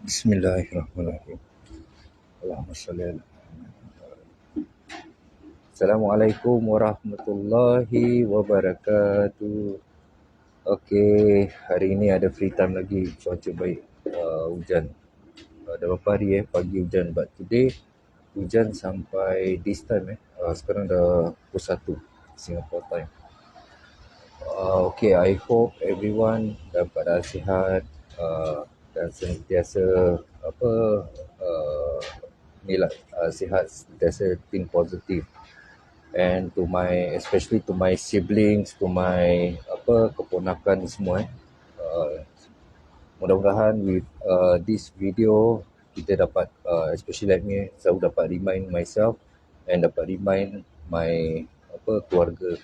Bismillahirrahmanirrahim. Allahumma salli ala. Assalamualaikum warahmatullahi wabarakatuh. Okey, hari ini ada free time lagi. Cuaca baik. Hujan. Dah berapa hari pagi hujan. But today hujan sampai this time sekarang dah pukul 1 Singapore time. Okay, I hope everyone dalam keadaan sihat dan sentiasa sihat, sentiasa think positive. And to especially to my siblings, to my keponakan semua mudah-mudahan with this video kita dapat especially like me, saya dapat remind myself and dapat remind my keluarga.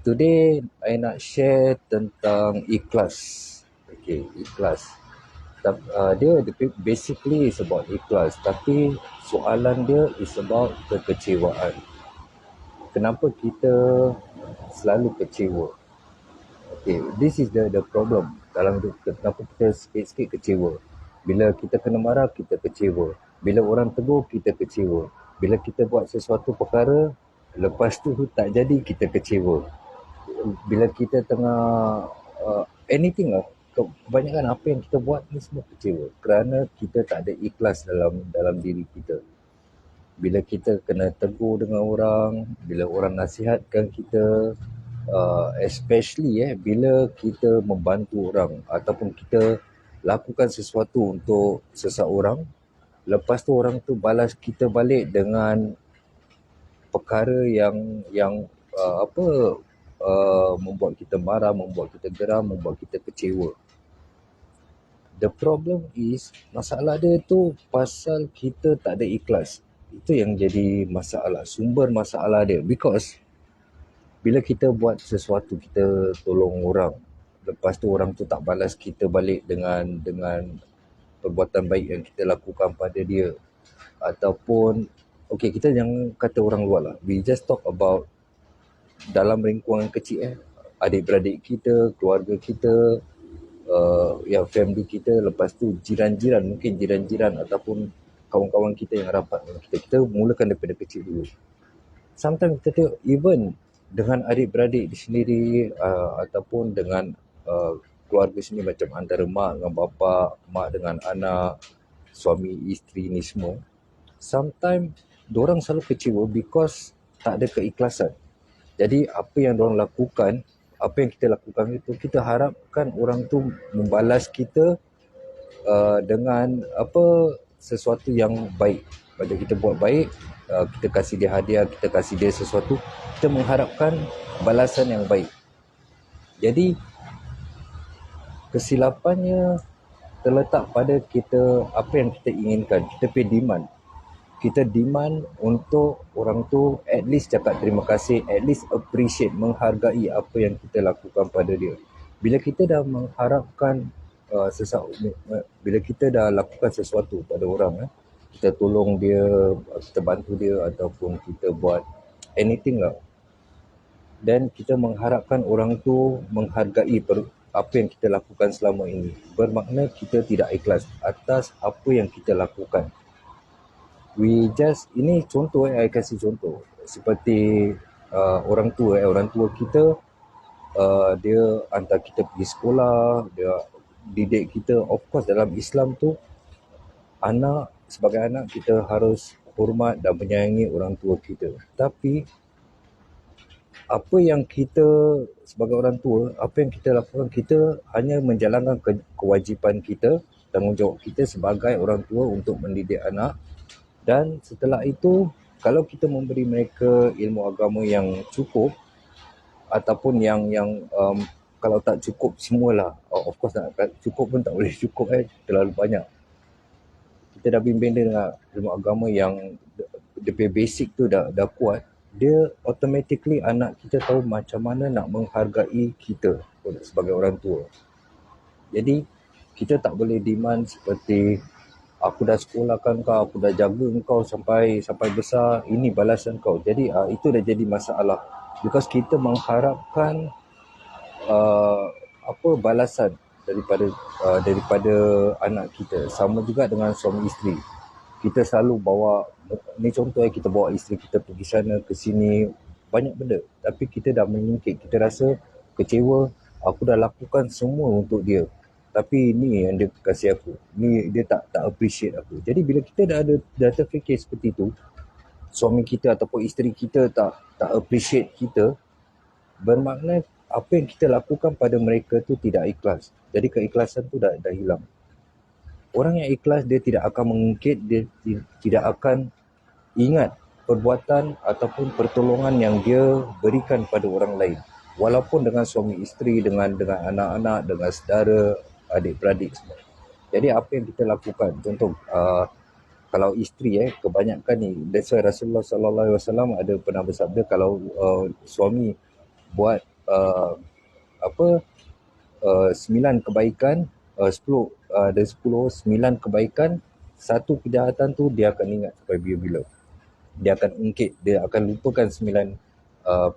Today I nak share tentang ikhlas. Okay, ikhlas. Dia basically is about ikhlas, tapi soalan dia is about kekecewaan. Kenapa kita selalu kecewa? Okay, this is the problem dalam kenapa kita sikit-sikit kecewa. Bila kita kena marah, kita kecewa. Bila orang tegur, kita kecewa. Bila kita buat sesuatu perkara, lepas tu tak jadi, kita kecewa. Bila kita tengah anything lah, kebanyakan apa yang kita buat ni semua kecewa kerana kita tak ada ikhlas dalam diri kita. Bila kita kena tegur dengan orang, bila orang nasihatkan kita, especially bila kita membantu orang ataupun kita lakukan sesuatu untuk seseorang, lepas tu orang tu balas kita balik dengan perkara yang membuat kita marah, membuat kita geram, membuat kita kecewa. The problem is, masalah dia tu pasal kita tak ada ikhlas. Itu yang jadi masalah, sumber masalah dia. Because bila kita buat sesuatu, kita tolong orang, lepas tu orang tu tak balas kita balik dengan perbuatan baik yang kita lakukan pada dia, ataupun okay, kita jangan kata orang luar lah, we just talk about dalam lingkungan kecil adik-beradik kita, keluarga kita, family kita, lepas tu jiran-jiran, mungkin jiran-jiran ataupun kawan-kawan kita yang rapat dengan kita. Kita mulakan daripada kecil dulu. Sometimes kita tengok even dengan adik-beradik sendiri ataupun dengan keluarga sendiri, macam antara mak dengan bapa, mak dengan anak, suami isteri ni semua, sometimes diorang selalu kecewa because tak ada keikhlasan. Jadi apa yang diorang lakukan, apa yang kita lakukan itu, kita harapkan orang tu membalas kita dengan sesuatu yang baik. Pada kita buat baik, kita kasih dia hadiah, kita kasih dia sesuatu, kita mengharapkan balasan yang baik. Jadi kesilapannya terletak pada kita, apa yang kita inginkan. Kita pay demand. Kita demand untuk orang tu at least cakap terima kasih, at least appreciate, menghargai apa yang kita lakukan pada dia. Bila kita dah mengharapkan bila kita dah lakukan sesuatu pada orang, kita tolong dia, kita bantu dia, ataupun kita buat anything lah, dan kita mengharapkan orang tu menghargai apa yang kita lakukan selama ini, bermakna kita tidak ikhlas atas apa yang kita lakukan. Ini contoh, saya kasih contoh. Seperti orang tua kita, dia hantar kita pergi sekolah, dia didik kita. Of course dalam Islam tu, sebagai anak kita harus hormat dan menyayangi orang tua kita. Tapi apa yang kita sebagai orang tua, apa yang kita lakukan, kita hanya menjalankan kewajipan kita, tanggungjawab kita sebagai orang tua untuk mendidik anak. Dan setelah itu, kalau kita memberi mereka ilmu agama yang cukup, ataupun yang kalau tak cukup semualah, of course nak cukup pun tak boleh cukup, terlalu banyak. Kita dah bimbing dia dengan ilmu agama yang dia basic tu dah kuat, dia automatically anak kita tahu macam mana nak menghargai kita sebagai orang tua. Jadi kita tak boleh demand seperti, aku dah sekolahkan kau, aku dah jaga kau sampai besar, ini balasan kau. Jadi itu dah jadi masalah, because kita mengharapkan balasan. daripada anak kita. Sama juga dengan suami isteri. Kita selalu bawa, ni contoh kita bawa isteri kita pergi sana ke sini, banyak benda. Tapi kita dah menyingkir, kita rasa kecewa, aku dah lakukan semua untuk dia. Tapi ni yang dia kasih aku. Ni dia tak appreciate aku. Jadi bila kita dah terfikir seperti tu, suami kita ataupun isteri kita tak appreciate kita, bermakna apa yang kita lakukan pada mereka tu tidak ikhlas. Jadi keikhlasan tu dah hilang. Orang yang ikhlas dia tidak akan mengungkit, dia tidak akan ingat perbuatan ataupun pertolongan yang dia berikan pada orang lain. Walaupun dengan suami isteri, dengan anak-anak, dengan saudara, adik-beradik semua. Jadi apa yang kita lakukan, contoh kalau isteri kebanyakan ni, that's why Rasulullah sallallahu alaihi wasallam ada pernah bersabda, kalau suami buat 9 kebaikan, 9 kebaikan, satu kejahatan tu dia akan ingat sampai bila-bila. Dia akan ungkit, dia akan lupakan 9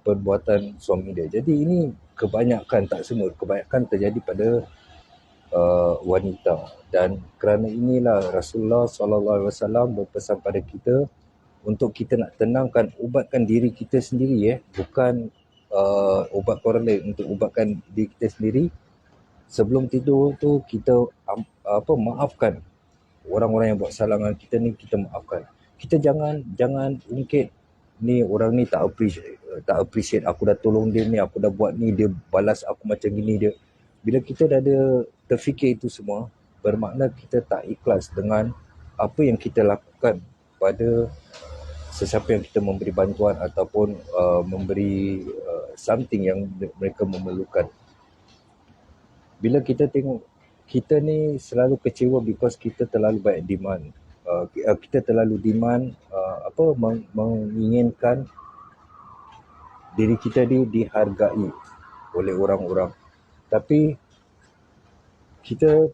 perbuatan suami dia. Jadi ini kebanyakan, tak semua, kebanyakan terjadi pada wanita. Dan kerana inilah Rasulullah SAW berpesan pada kita untuk kita nak tenangkan, ubatkan diri kita sendiri, bukan ubat orang lain, untuk ubatkan diri kita sendiri. Sebelum tidur tu kita maafkan orang-orang yang buat kesalahan kita ni, kita maafkan. Kita jangan ungkit, ni orang ni tak appreciate aku dah tolong dia ni, aku dah buat ni, dia balas aku macam gini dia. Bila kita dah ada terfikir itu semua, bermakna kita tak ikhlas dengan apa yang kita lakukan pada sesiapa yang kita memberi bantuan ataupun memberi something yang mereka memerlukan. Bila kita tengok kita ni selalu kecewa because kita terlalu banyak demand. Kita terlalu demand, menginginkan diri kita dihargai oleh orang-orang. Tapi kita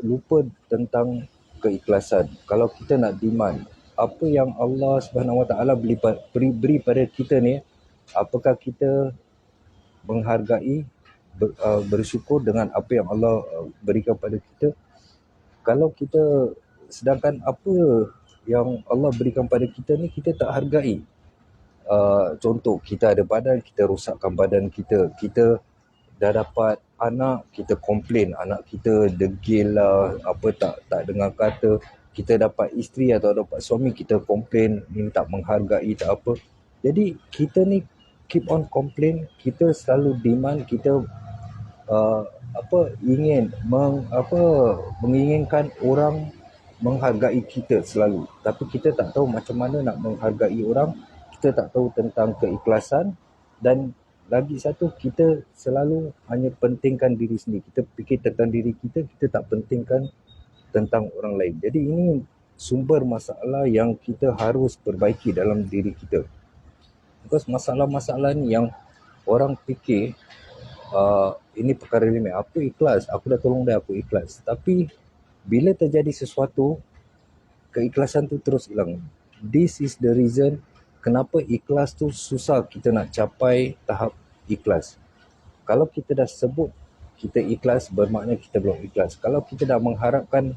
lupa tentang keikhlasan. Kalau kita nak demand apa yang Allah Subhanahu Wa Taala beri pada kita ni, apakah kita menghargai, bersyukur dengan apa yang Allah berikan pada kita? Kalau kita, sedangkan apa yang Allah berikan pada kita ni kita tak hargai. Contoh, kita ada badan, kita rosakkan badan kita. Kita dah dapat anak, kita komplain anak kita degil lah, tak dengar kata. Kita dapat isteri atau dapat suami, kita komplain, ni tak menghargai, tak apa. Jadi kita ni keep on complain, kita selalu demand, kita menginginkan orang menghargai kita selalu. Tapi kita tak tahu macam mana nak menghargai orang. Kita tak tahu tentang keikhlasan. Dan lagi satu, kita selalu hanya pentingkan diri sendiri. Kita fikir tentang diri kita, kita tak pentingkan tentang orang lain. Jadi ini sumber masalah yang kita harus perbaiki dalam diri kita. Because masalah-masalah ni yang orang fikir ini perkara remeh, aku ikhlas, aku dah tolong dia, aku ikhlas. Tapi bila terjadi sesuatu, keikhlasan tu terus hilang. This is the reason kenapa ikhlas tu susah kita nak capai tahap ikhlas. Kalau kita dah sebut kita ikhlas, bermakna kita belum ikhlas. Kalau kita dah mengharapkan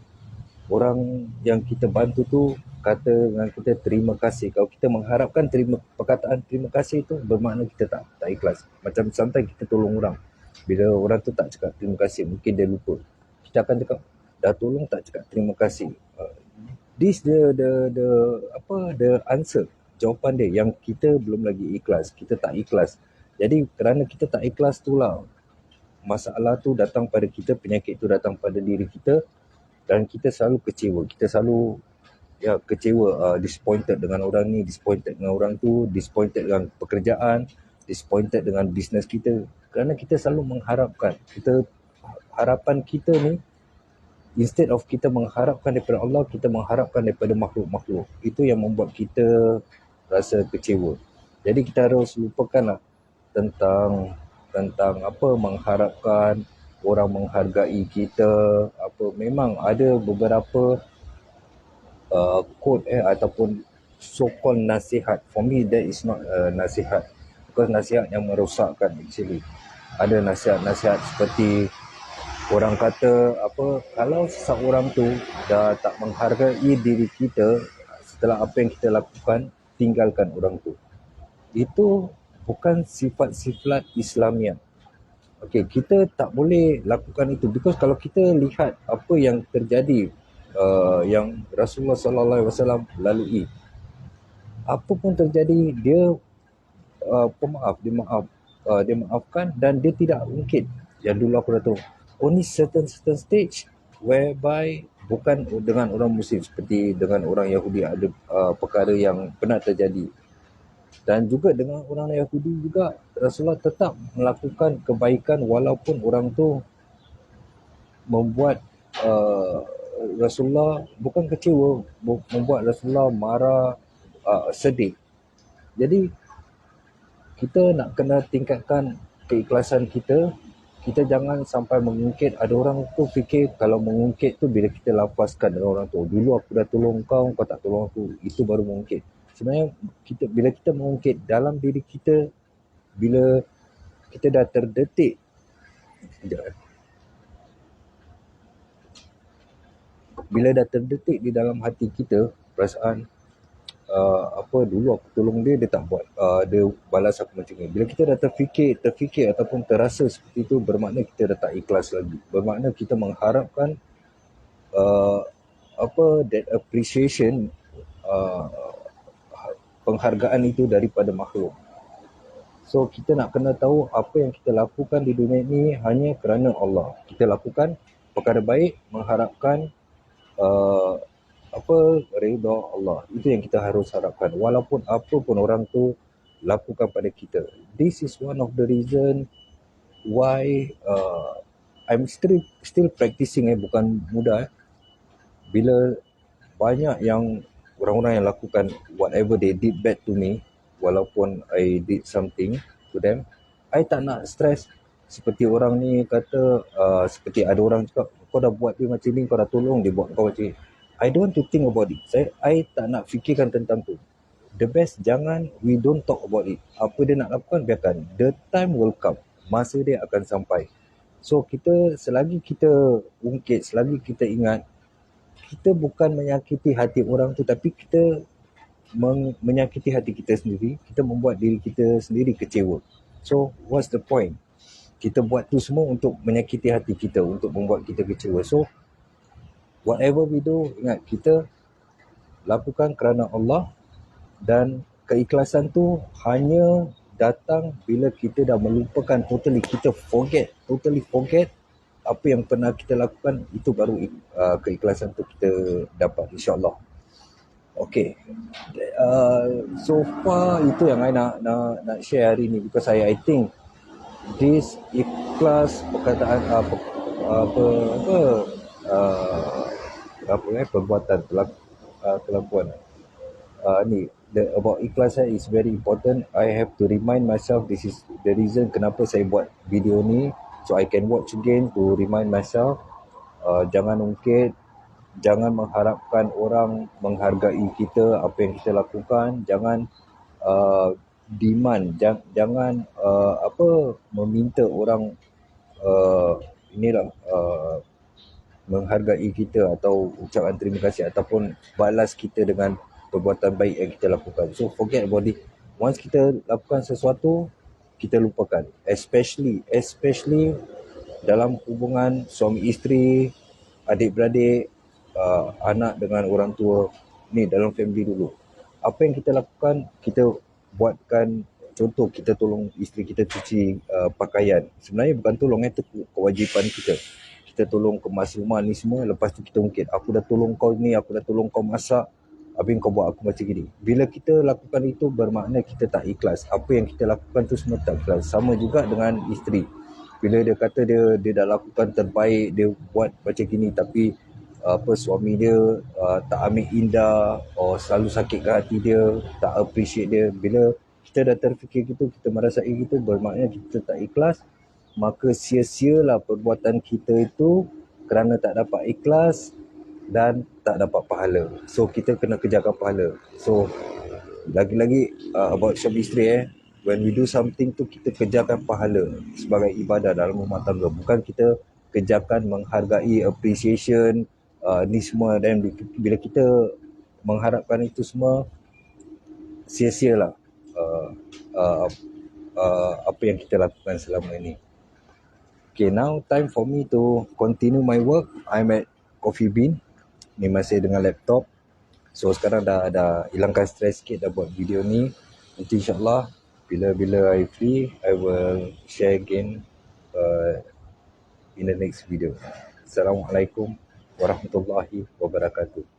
orang yang kita bantu tu kata dengan kita terima kasih, kalau kita mengharapkan perkataan terima kasih tu, bermakna kita tak ikhlas. Macam sometimes kita tolong orang, bila orang tu tak cakap terima kasih, mungkin dia lupa, kita akan cakap dah tolong tak cakap terima kasih. This the answer, jawapan dia yang kita belum lagi ikhlas, kita tak ikhlas. Jadi kerana kita tak ikhlas itulah masalah tu datang pada kita, penyakit tu datang pada diri kita, dan kita selalu kecewa. Kita selalu kecewa, disappointed dengan orang ni, disappointed dengan orang tu, disappointed dengan pekerjaan, disappointed dengan bisnes kita. Kerana kita selalu mengharapkan, harapan kita ni, instead of kita mengharapkan daripada Allah, kita mengharapkan daripada makhluk-makhluk. Itu yang membuat kita rasa kecewa. Jadi kita harus lupakanlah tentang mengharapkan orang menghargai kita. Memang ada beberapa quote ataupun so-called nasihat. For me, that is not nasihat. Because nasihat yang merosakkan actually. Ada nasihat-nasihat seperti Orang kata apa, kalau seseorang tu dah tak menghargai diri kita setelah apa yang kita lakukan, tinggalkan orang tu. Itu bukan sifat-sifat Islamiah. Okey, kita tak boleh lakukan itu because kalau kita lihat apa yang terjadi, yang Rasulullah sallallahu alaihi wasallam lalui, apa pun terjadi dia pemaaf, dia maafkan dan dia tidak ungkit. Yang dulu aku dah tahu, only certain stage whereby bukan dengan orang Muslim, seperti dengan orang Yahudi ada perkara yang pernah terjadi. Dan juga dengan orang Yahudi juga Rasulullah tetap melakukan kebaikan walaupun orang tu membuat Rasulullah bukan kecewa, membuat Rasulullah marah, sedih. Jadi kita nak kena tingkatkan keikhlasan kita. Kita jangan sampai mengungkit. Ada orang tu fikir kalau mengungkit tu bila kita lapaskan dengan orang tu, dulu aku dah tolong kau, kau tak tolong aku, itu baru mengungkit. Sebenarnya bila kita mengungkit dalam diri kita, bila kita dah terdetik, bila dah terdetik di dalam hati kita perasaan apa dulu aku tolong dia, dia tak buat, dia balas aku macam ni. Bila kita dah terfikir ataupun terasa seperti itu, bermakna kita dah tak ikhlas lagi. Bermakna kita mengharapkan uh, that appreciation, uh, penghargaan itu daripada makhluk. So kita nak kena tahu apa yang kita lakukan di dunia ini hanya kerana Allah. Kita lakukan perkara baik mengharapkan uh, redha Allah. Itu yang kita harus harapkan walaupun apa pun orang tu lakukan pada kita. This is one of the reason why I'm still practicing, bukan mudah. Bila banyak yang orang-orang yang lakukan whatever they did bad to me, walaupun I did something to them, I tak nak stress. Seperti orang ni kata, seperti ada orang cakap, kau dah buat dia macam ni, kau dah tolong dia buat kau macam ni. I don't want to think about it. I tak nak fikirkan tentang tu. The best, we don't talk about it. Apa dia nak lakukan, biarkan. The time will come. Masa dia akan sampai. So selagi kita ungkit, selagi kita ingat, kita bukan menyakiti hati orang tu, tapi kita menyakiti hati kita sendiri. Kita membuat diri kita sendiri kecewa. So what's the point? Kita buat tu semua untuk menyakiti hati kita, untuk membuat kita kecewa. So whatever we do, ingat kita lakukan kerana Allah, dan keikhlasan tu hanya datang bila kita dah melupakan totally, kita totally forget apa yang pernah kita lakukan. Itu baru keikhlasan tu kita dapat, insyaAllah. Okay, so far itu yang I nak share hari ni, because I think this ikhlas perkataan perbuatan kelakuan ni, about ikhlas is very important. I have to remind myself, this is the reason kenapa saya buat video ni, so I can watch again to remind myself. Jangan ungkit, jangan mengharapkan orang menghargai kita apa yang kita lakukan, jangan demand, jangan meminta orang menghargai kita atau ucapan terima kasih ataupun balas kita dengan perbuatan baik yang kita lakukan. So forget about it. Once kita lakukan sesuatu, kita lupakan. Especially dalam hubungan suami isteri, adik-beradik, anak dengan orang tua, ni dalam family dulu. Apa yang kita lakukan, kita buatkan. Contoh, kita tolong isteri kita cuci pakaian. Sebenarnya bukan tolong, itu kewajipan kita. Kita tolong kemas rumah ni semua, lepas tu kita ungkit, aku dah tolong kau ni, aku dah tolong kau masak, habis kau buat aku macam gini. Bila kita lakukan itu, bermakna kita tak ikhlas. Apa yang kita lakukan tu semua tak ikhlas. Sama juga dengan isteri. Bila dia kata dia dah lakukan terbaik, dia buat macam gini, tapi suami dia tak ambil indah, selalu sakit ke hati dia, tak appreciate dia. Bila kita dah terfikir gitu, kita merasai gitu, bermakna kita tak ikhlas. Maka sia-sialah perbuatan kita itu kerana tak dapat ikhlas dan tak dapat pahala. So kita kena kejarkan pahala. So lagi-lagi about suami isteri, when we do something tu, kita kejarkan pahala sebagai ibadah dalam rumah tangga. Bukan kita kejakan, menghargai, appreciation, ni semua. Dan bila kita mengharapkan itu semua, sia-sialah uh, uh, apa yang kita lakukan selama ini. Okay, now time for me to continue my work. I'm at Coffee Bean. Ni masih dengan laptop. So sekarang dah hilangkan stres sikit, dah buat video ni. Nanti insyaAllah bila I free, I will share again in the next video. Assalamualaikum warahmatullahi wabarakatuh.